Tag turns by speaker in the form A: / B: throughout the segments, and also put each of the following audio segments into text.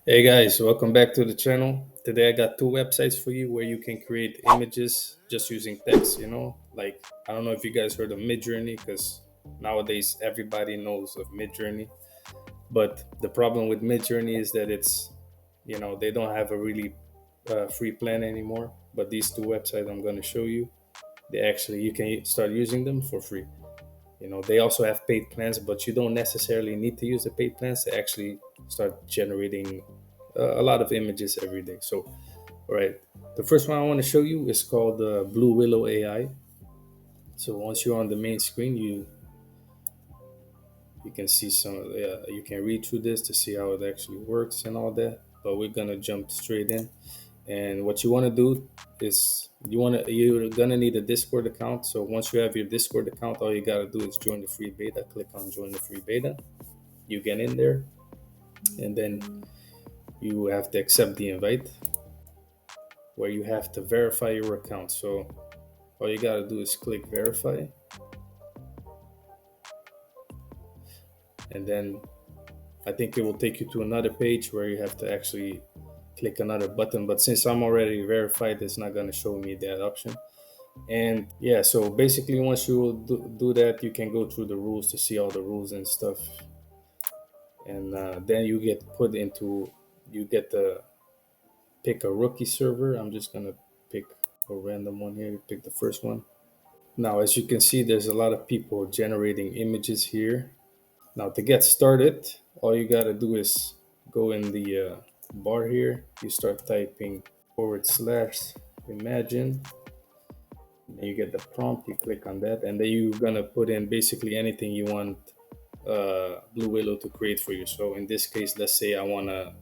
A: Hey guys, welcome back to the channel. Today I got two websites for you where you can create images just using text, Like I don't know if you guys heard of midjourney because nowadays everybody knows of midjourney. But the problem with midjourney is that they don't have a really free plan anymore. But these two websites I'm going to show you, you can start using them for free. They also have paid plans, but you don't necessarily need to use the paid plans to actually start generating a lot of images every day. So, all right, the first one I want to show you is called Blue Willow AI. So once you're on the main screen, you can see you can read through this to see how it actually works and all that. But we're gonna jump straight in. And what you want to do is you're gonna need a Discord account. So once you have your Discord account, all you gotta do is join the free beta. Click on join the free beta. You get in there, and then you have to accept the invite where you have to verify your account. So all you gotta do is click verify, and then I think it will take you to another page where you have to actually click another button. But since I'm already verified, it's not gonna show me that option. And yeah, so basically, once you will do that, you can go through the rules to see all the rules and stuff. And then you get to pick a rookie server. I'm just going to pick a random one here, pick the first one. Now, as you can see, there's a lot of people generating images here. Now, to get started, all you got to do is go in the bar here. You start typing / imagine. Then you get the prompt, you click on that, and then you're gonna put in basically anything you want Blue Willow to create for you. So in this case, let's say I want a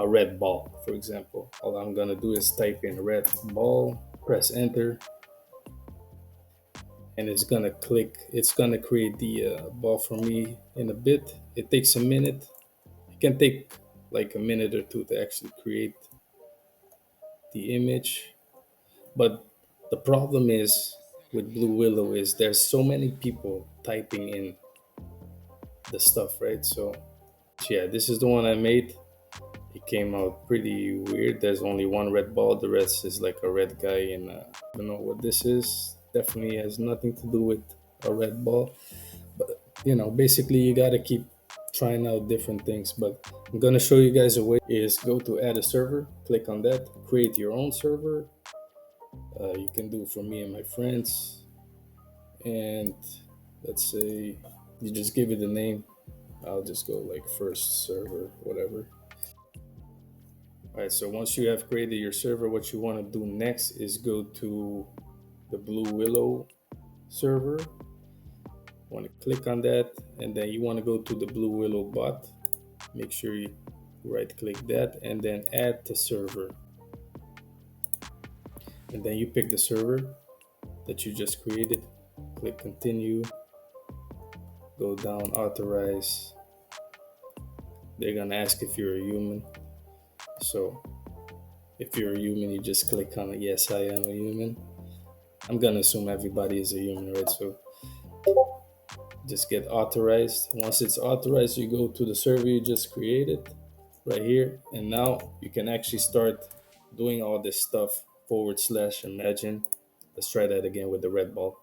A: red ball, for example. All I'm gonna do is type in red ball, press enter, and it's gonna create the ball for me in a bit. It takes a minute. It can take like a minute or two to actually create the image. But the problem is with Blue Willow is there's so many people typing in the stuff, right? So yeah, this is the one I made. It came out pretty weird. There's only one red ball. The rest is like a red guy, and I don't know what this is. Definitely has nothing to do with a red ball. But basically, you gotta keep trying out different things. But I'm gonna show you guys a way. Is go to add a server. Click on that. Create your own server. You can do for me and my friends. And let's say you just give it a name. I'll just go like first server, whatever. All right, so once you have created your server, what you want to do next is go to the Blue Willow server. Want to click on that, and then you want to go to the Blue Willow bot. Make sure you right click that, and then add to server. And then you pick the server that you just created. Click continue. Go down, authorize. They're gonna ask if you're a human. So if you're a human, you just click on it. Yes, I am a human. I'm gonna assume everybody is a human, right? So just get authorized. Once it's authorized, you go to the server you just created right here, and now you can actually start doing all this stuff / imagine. Let's try that again with the red ball.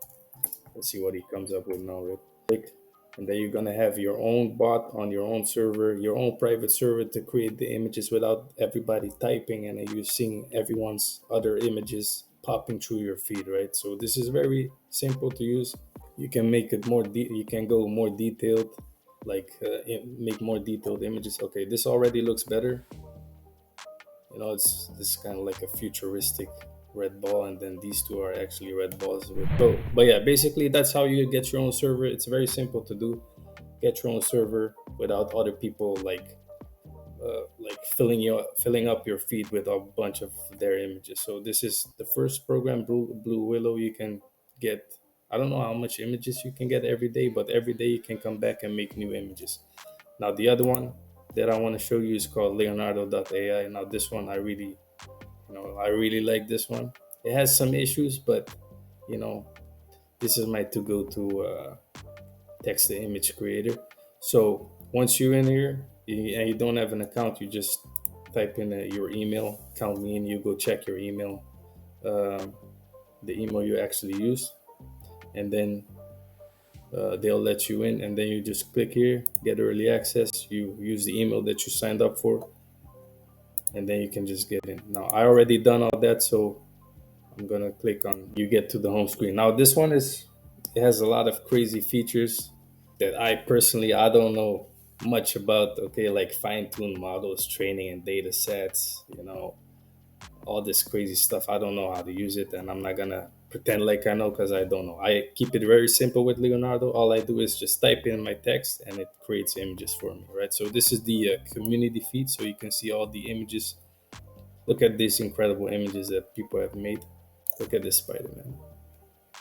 A: Let's see what he comes up with now. Right? Click, and then you're gonna have your own bot on your own server, your own private server to create the images without everybody typing, and then you're seeing everyone's other images popping through your feed, right? So this is very simple to use. You can make it you can go more detailed, like make more detailed images. Okay, this already looks better. It's this kind of like a futuristic red ball, and then these two are actually red balls with but yeah, basically that's how you get your own server. It's very simple to do. Get your own server without other people like filling up your feed with a bunch of their images. So this is the first program, Blue Willow. You can get, I don't know how much images you can get every day, but every day you can come back and make new images. Now the other one that I want to show you is called Leonardo AI. Now this one I really like this one. It has some issues, but you know this is my to go to text to image creator. So once you're in here and you don't have an account, you just type in your email, count me in. You go check your email, um, the email you actually use, and then they'll let you in. And then you just click here, get early access. You use the email that you signed up for, and then you can just get in. Now I already done all that, so I'm gonna click on. You get to the home screen. Now this one is, it has a lot of crazy features that I personally I don't know much about. Okay, like fine tune models, training and data sets. All this crazy stuff. I don't know how to use it, and I'm not gonna pretend like I know because I don't know. I keep it very simple with Leonardo. All I do is just type in my text, and it creates images for me. Right. So this is the community feed, so you can see all the images. Look at these incredible images that people have made. Look at this Spider-Man,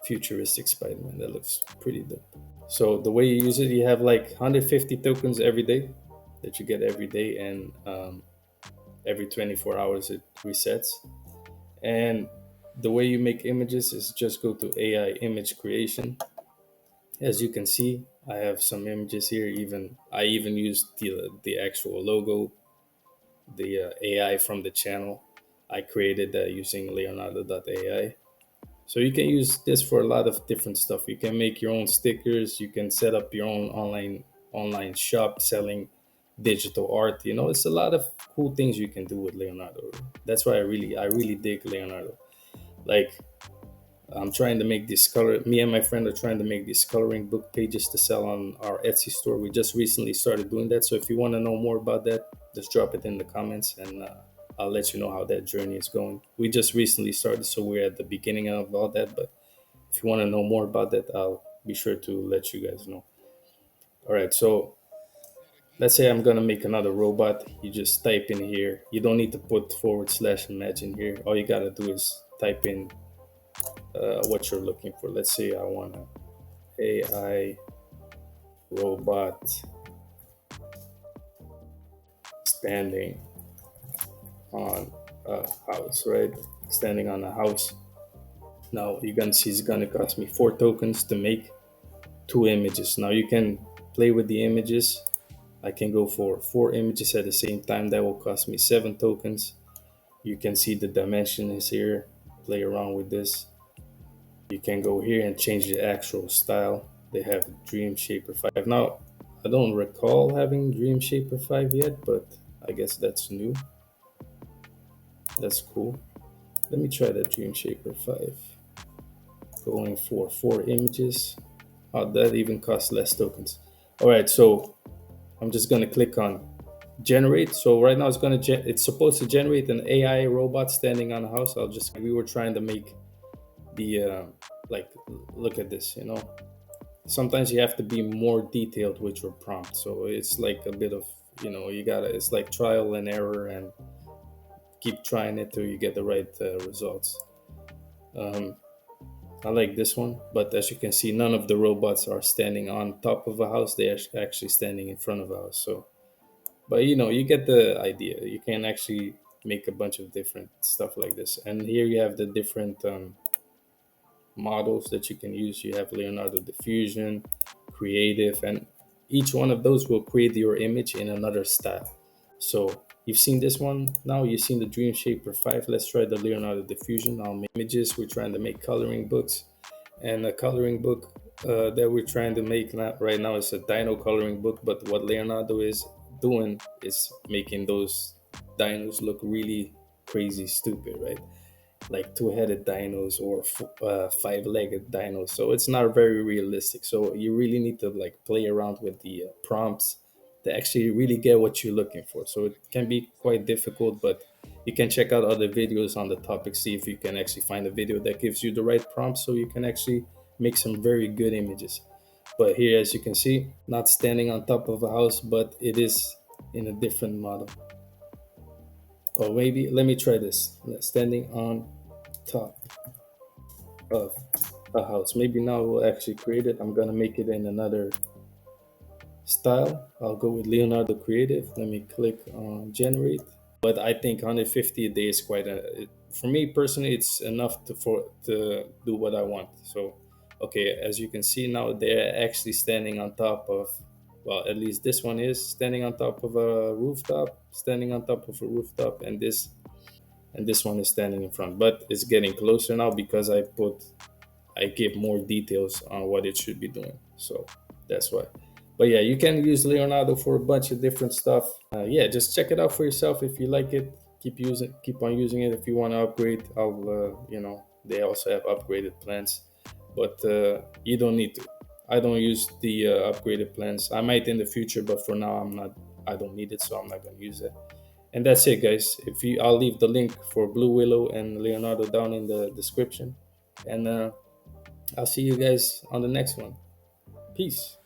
A: futuristic Spider-Man. That looks pretty dope. So the way you use it, you have like 150 tokens every day that you get every day, and every 24 hours it resets. And the way you make images is just go to AI image creation. As you can see, I have some images here. Even I even used the actual logo, the AI from the channel. I created that using Leonardo.ai. So you can use this for a lot of different stuff. You can make your own stickers. You can set up your own online shop selling digital art. It's a lot of cool things you can do with Leonardo. That's why I really dig Leonardo. Like, I'm trying to make these color. Me and my friend are trying to make these coloring book pages to sell on our Etsy store. We just recently started doing that. So if you want to know more about that, just drop it in the comments, and I'll let you know how that journey is going. We just recently started, so we're at the beginning of all that. But if you want to know more about that, I'll be sure to let you guys know. All right. So let's say I'm gonna make another robot. You just type in here. You don't need to put forward slash imagine here. All you gotta do is type in what you're looking for. Let's say I want a AI robot standing on a house, right? Standing on a house. Now you're gonna see it's gonna cost me 4 tokens to make 2 images. Now you can play with the images. I can go for 4 images at the same time. That will cost me 7 tokens. You can see the dimension is here. Play around with this. You can go here and change the actual style. They have Dream Shaper 5. Now, I don't recall having Dream Shaper 5 yet, but I guess that's new. That's cool. Let me try that Dream Shaper 5. Going for 4 images. Oh, that even costs less tokens. All right, so I'm just gonna click on generate. So right now it's supposed to generate an AI robot standing on a house. We were trying to make the like, look at this. Sometimes you have to be more detailed with your prompt. So it's like a bit of, you gotta, it's like trial and error, and keep trying it till you get the right results. um, I like this one, but as you can see, none of the robots are standing on top of a house. They're actually standing in front of a house. So, but you get the idea. You can actually make a bunch of different stuff like this. And here you have the different models that you can use. You have Leonardo Diffusion, Creative, and each one of those will create your image in another style. So you've seen this one. Now you've seen the Dream Shaper 5. Let's try the Leonardo Diffusion. Now images, we're trying to make coloring books. And a coloring book that we're trying to make right now is a dino coloring book. But what Leonardo is doing is making those dinos look really crazy stupid, right? Like two-headed dinos or five-legged dinos. So it's not very realistic. So you really need to like play around with the prompts to actually really get what you're looking for. So it can be quite difficult, but you can check out other videos on the topic, see if you can actually find a video that gives you the right prompt, so you can actually make some very good images. But here, as you can see, not standing on top of a house, but it is in a different model. Or maybe let me try this. Standing on top of a house. Maybe now we'll actually create it. I'm gonna make it in another style. I'll go with Leonardo Creative. Let me click on generate. But I think 150 a day is quite for me personally. It's enough to do what I want. So, okay, as you can see now, they're actually standing on top of Well, at least this one is standing on top of a rooftop, standing on top of a rooftop, and this one is standing in front. But it's getting closer now because I give more details on what it should be doing. So that's why. But yeah, you can use Leonardo for a bunch of different stuff. Yeah, just check it out for yourself if you like it. Keep on using it. If you want to upgrade, they also have upgraded plans, but you don't need to. I don't use the upgraded plans. I might in the future, but for now, I'm not. I don't need it, so I'm not gonna use it. And that's it, guys. I'll leave the link for Blue Willow and Leonardo down in the description. And I'll see you guys on the next one. Peace.